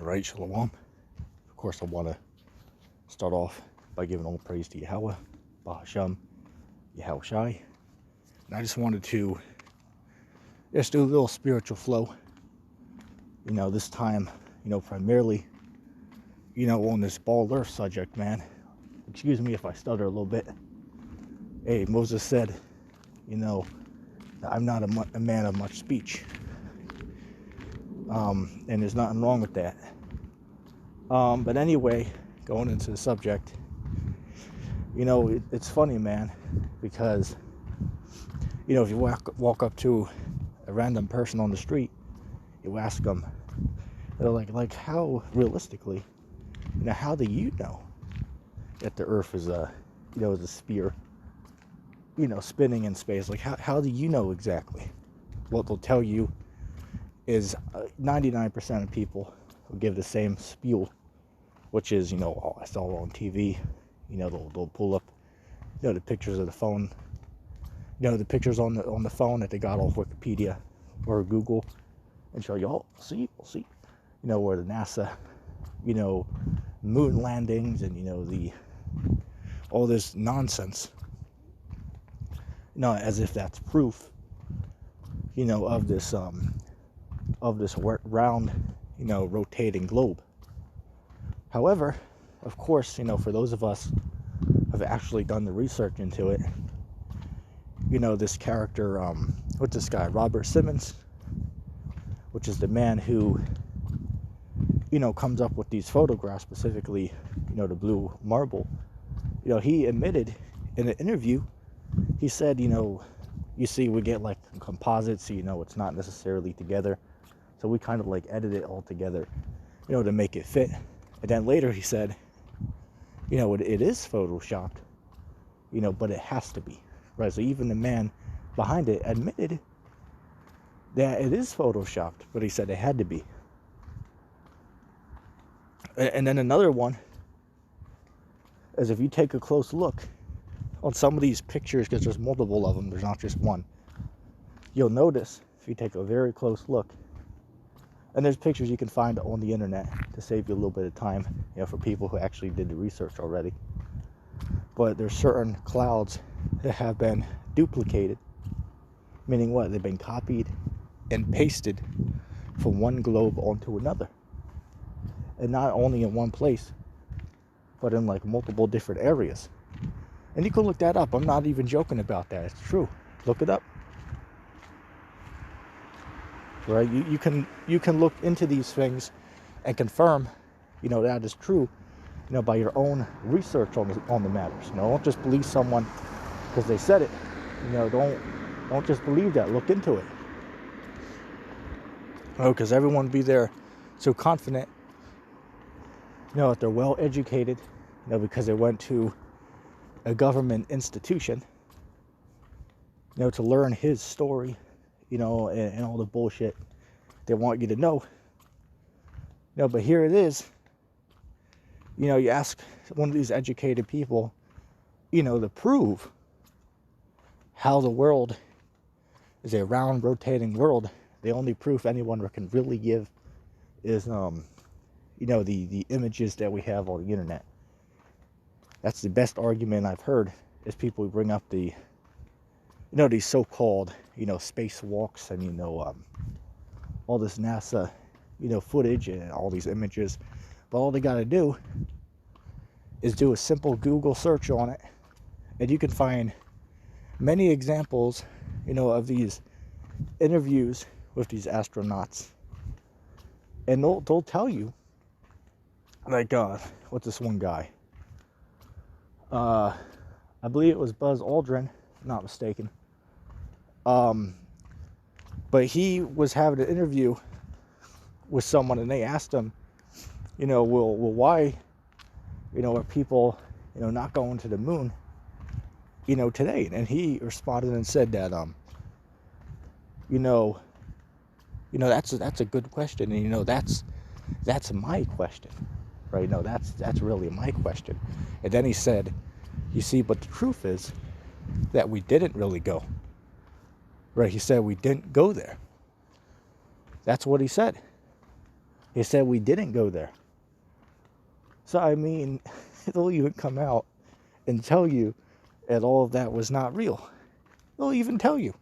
Right, Shalom. Of course, I want to start off by giving all praise to Yahweh, Bahasham, Yahweh Shai. And I just wanted to just do a little spiritual flow. This time, primarily, on this bald earth subject, man. Excuse me if I stutter a little bit. Hey, Moses said, I'm not a man of much speech. And there's nothing wrong with that. But anyway, going into the subject, it's funny, man, because, if you walk up to a random person on the street, you ask them, like how realistically, how do you know that the earth is is a sphere, spinning in space? Like, how do you know exactly? What they'll tell you is 99% of people will give the same spiel, which is, I saw it on TV. They'll pull up, the pictures of the phone, the pictures on the phone that they got off Wikipedia or Google, and show you, see, where the NASA, moon landings and all this nonsense, as if that's proof, of this round, rotating globe. However, of course, for those of us who have actually done the research into it, this character, what's this guy, Robert Simmons, which is the man who, comes up with these photographs, specifically, the blue marble. He admitted in an interview, he said, you see, we get like composites, it's not necessarily together. So we kind of like edit it all together, to make it fit. And then later he said, it is photoshopped, but it has to be, right? So even the man behind it admitted that it is photoshopped, but he said it had to be. And then another one is, if you take a close look on some of these pictures, because there's multiple of them, there's not just one, you'll notice, if you take a very close look, and there's pictures you can find on the internet to save you a little bit of time, for people who actually did the research already. But there's certain clouds that have been duplicated, meaning what? They've been copied and pasted from one globe onto another. And not only in one place, but in like multiple different areas. And you can look that up. I'm not even joking about that. It's true. Look it up. Right? You can look into these things and confirm, that is true, by your own research on the matters. Don't just believe someone because they said it. Don't just believe that. Look into it. Because everyone be there so confident, that they're well educated, because they went to a government institution, to learn his story, and all the bullshit they want you to know. But here it is. You ask one of these educated people, to prove how the world is a round, rotating world. The only proof anyone can really give is, the images that we have on the internet. That's the best argument I've heard, is people who bring up the, these so-called, spacewalks and, all this NASA, footage and all these images. But all they got to do is do a simple Google search on it, and you can find many examples, of these interviews with these astronauts. And they'll tell you, like, what's this one guy? I believe it was Buzz Aldrin, if I'm not mistaken. But he was having an interview with someone, and they asked him, well, why, are people, not going to the moon, today? And he responded and said that, that's a good question, and that's my question, right? That's really my question. And then he said, you see, but the truth is that we didn't really go. Right? He said we didn't go there. That's what he said. He said we didn't go there. So, I mean, they'll even come out and tell you that all of that was not real. They'll even tell you.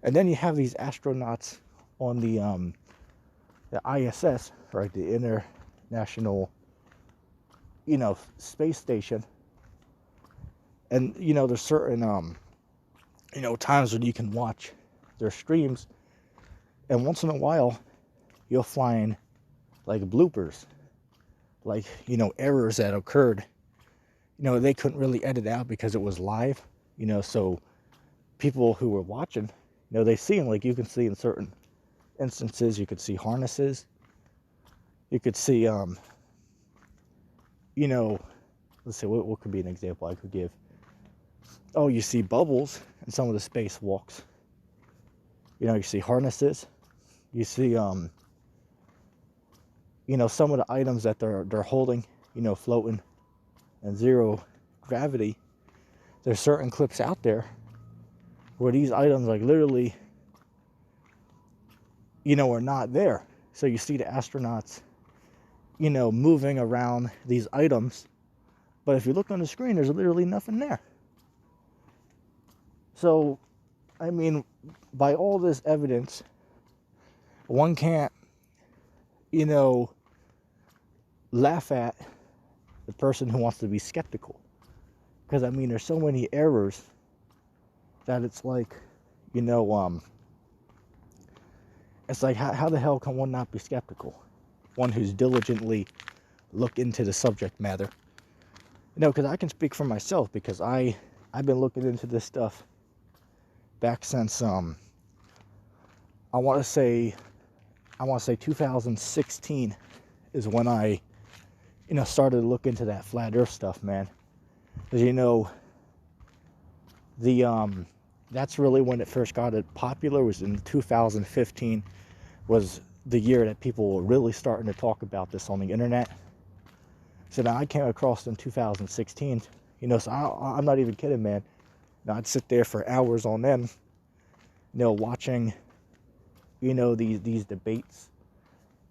And then you have these astronauts on the ISS, right, the International, Space Station. And, there's certain, times when you can watch their streams. And once in a while, you'll find, like, bloopers. Like, errors that occurred. They couldn't really edit out because it was live. So people who were watching, they see them. Like, you can see in certain instances, you could see harnesses. You could see, let's see, what could be an example I could give? Oh, you see bubbles in some of the spacewalks. You see harnesses. You see, some of the items that they're holding, floating in zero gravity. There's certain clips out there where these items, like, literally, are not there. So you see the astronauts, moving around these items. But if you look on the screen, there's literally nothing there. So, I mean, by all this evidence, one can't, laugh at the person who wants to be skeptical. Because, I mean, there's so many errors that it's like, it's like, how the hell can one not be skeptical? One who's diligently looked into the subject matter. Because I can speak for myself, because I've been looking into this stuff back since, I want to say 2016 is when I, started to look into that flat earth stuff, man. Because, that's really when it first got popular, was in 2015, was the year that people were really starting to talk about this on the internet. So now I came across in 2016, so I'm not even kidding, man. I'd sit there for hours on end, watching, these debates,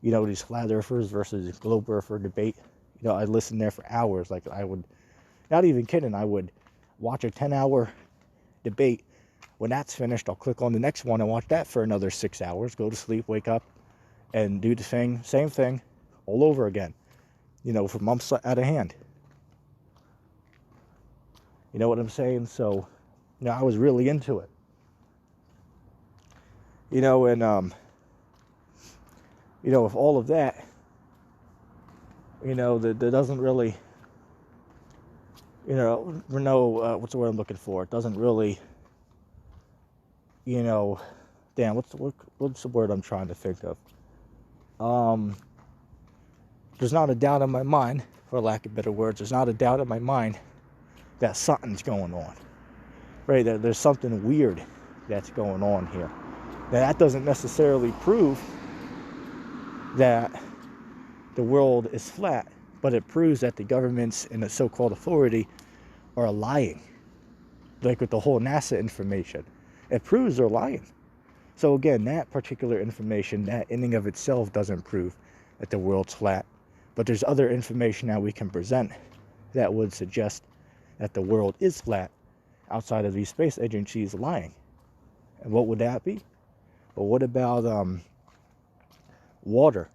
these flat earthers versus globe earther debate. I'd listen there for hours. Like, I would, not even kidding, I would watch a 10-hour debate. When that's finished, I'll click on the next one and watch that for another 6 hours, go to sleep, wake up, and do the same thing all over again, for months at a hand. You know what I'm saying? So, I was really into it. And, with all of that, that doesn't really, what's the word I'm looking for? It doesn't really, damn, what's the word I'm trying to think of? There's not a doubt in my mind, for lack of better words, there's not a doubt in my mind that something's going on. Right? There's something weird that's going on here. Now, that doesn't necessarily prove that the world is flat, but it proves that the governments and the so-called authority are lying. Like with the whole NASA information. It proves they're lying. So again, that particular information, that in and of itself doesn't prove that the world's flat. But there's other information that we can present that would suggest that the world is flat outside of these space agencies lying. And what would that be? Well, what about water?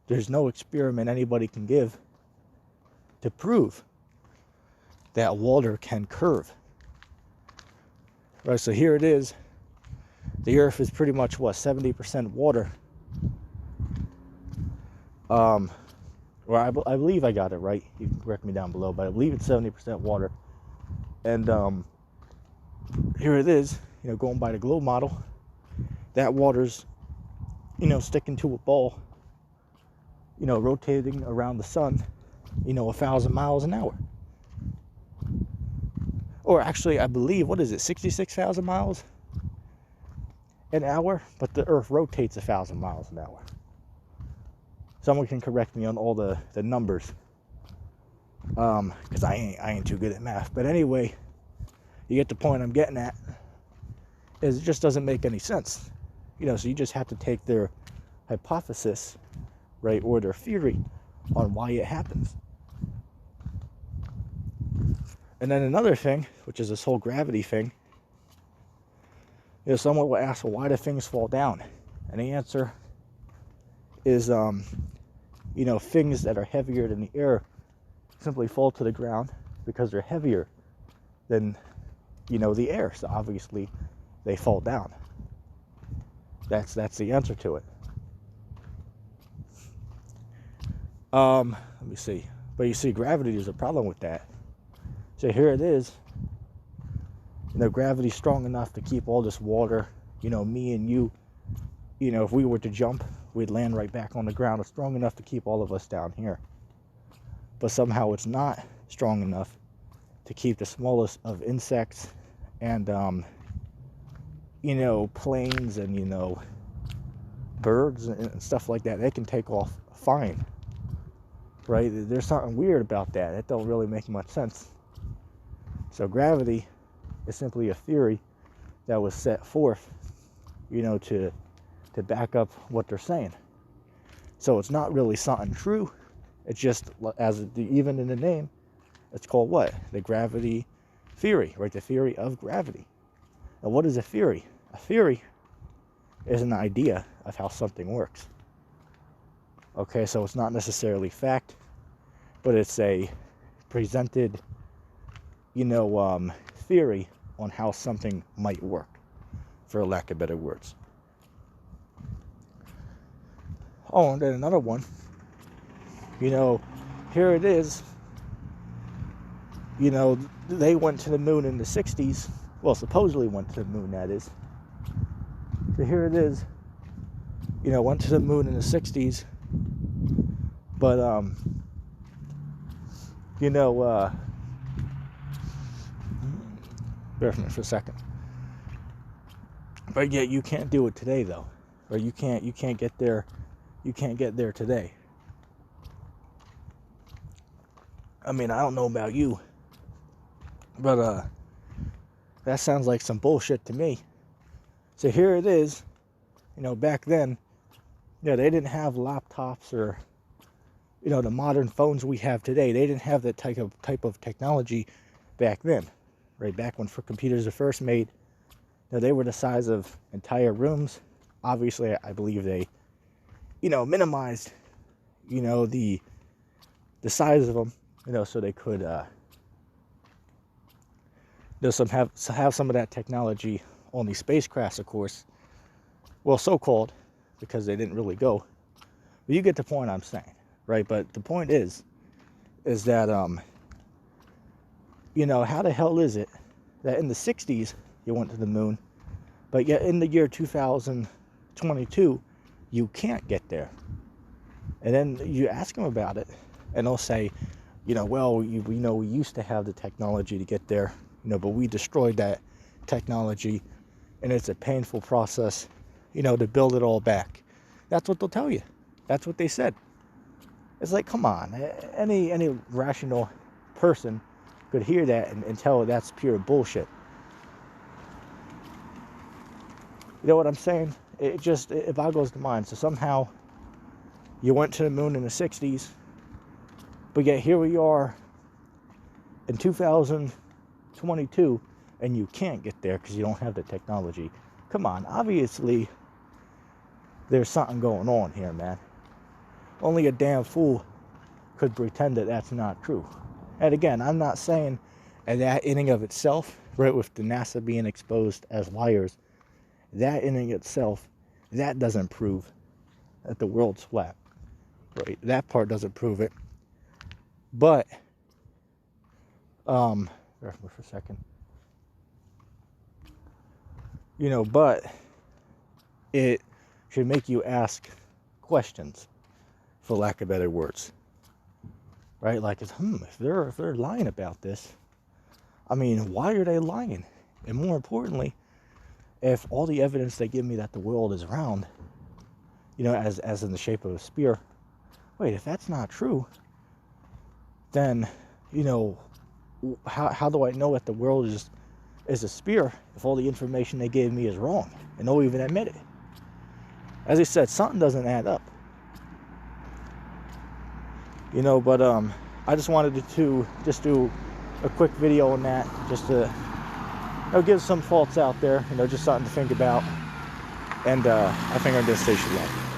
There's no experiment anybody can give to prove that water can curve. Right, so here it is. The Earth is pretty much, 70% water. Or I believe I got it right. You can correct me down below, but I believe it's 70% water. And here it is, going by the globe model. That water's, sticking to a ball, rotating around the sun, 1,000 miles an hour. Or actually, I believe, 66,000 miles an hour? But the Earth rotates 1,000 miles an hour. Someone can correct me on all the numbers. Because I ain't too good at math. But anyway, you get the point I'm getting at. Is it just doesn't make any sense. So you just have to take their hypothesis, right, or their theory on why it happens. And then another thing, which is this whole gravity thing, someone will ask, well, why do things fall down? And the answer is, things that are heavier than the air simply fall to the ground because they're heavier than, the air. So obviously they fall down. That's the answer to it. Let me see. But you see, gravity is a problem with that. So here it is. Gravity's strong enough to keep all this water, me and you, if we were to jump, we'd land right back on the ground. It's strong enough to keep all of us down here. But somehow it's not strong enough to keep the smallest of insects and, planes and, birds and stuff like that. They can take off fine, right? There's something weird about that. It don't really make much sense. So gravity is simply a theory that was set forth, to back up what they're saying. So it's not really something true. It's just, even in the name, it's called what? The gravity theory, right? The theory of gravity. Now, what is a theory? A theory is an idea of how something works. Okay, so it's not necessarily fact, but it's a presented, theory on how something might work, for lack of better words. Oh, and then another one, here it is, they went to the moon in the 60s, well, supposedly went to the moon, that is. So here it is, went to the moon in the 60s, but, bear with me for a second. But yet you can't do it today, though, or you can't get there today. I mean, I don't know about you, but that sounds like some bullshit to me. So here it is, back then, they didn't have laptops or, the modern phones we have today. They didn't have that type of technology back then, right? Back when computers were first made, they were the size of entire rooms. Obviously, I believe they, minimized, the size of them, so they could, have some of that technology on these spacecrafts, of course. Well, so-called, because they didn't really go. But you get the point I'm saying, right? But the point is that, how the hell is it that in the 60s you went to the moon, but yet in the year 2022, you can't get there? And then you ask them about it, and they'll say, we used to have the technology to get there, but we destroyed that technology, and it's a painful process, to build it all back. That's what they'll tell you. That's what they said. It's like, come on, any rational person could hear that and tell that's pure bullshit. You know what I'm saying? It boggles the mind. So somehow you went to the moon in the 60s, but yet here we are in 2022, and you can't get there because you don't have the technology. Come on, obviously there's something going on here, man. Only a damn fool could pretend that that's not true. And again, I'm not saying that in and of itself, right, with the NASA being exposed as liars, that in and of itself, that doesn't prove that the world's flat, right? That part doesn't prove it. But, for a second, but it should make you ask questions, for lack of better words, right? Like, if they're lying about this, I mean, why are they lying? And more importantly, if all the evidence they give me that the world is round, as in the shape of a spear, wait, if that's not true, then, how do I know that the world is a spear if all the information they gave me is wrong, and they'll even admit it? As I said, something doesn't add up. You know, but I just wanted to just do a quick video on that, just to, you know, give some faults out there, you know, just something to think about. And I think I'm gonna stay low.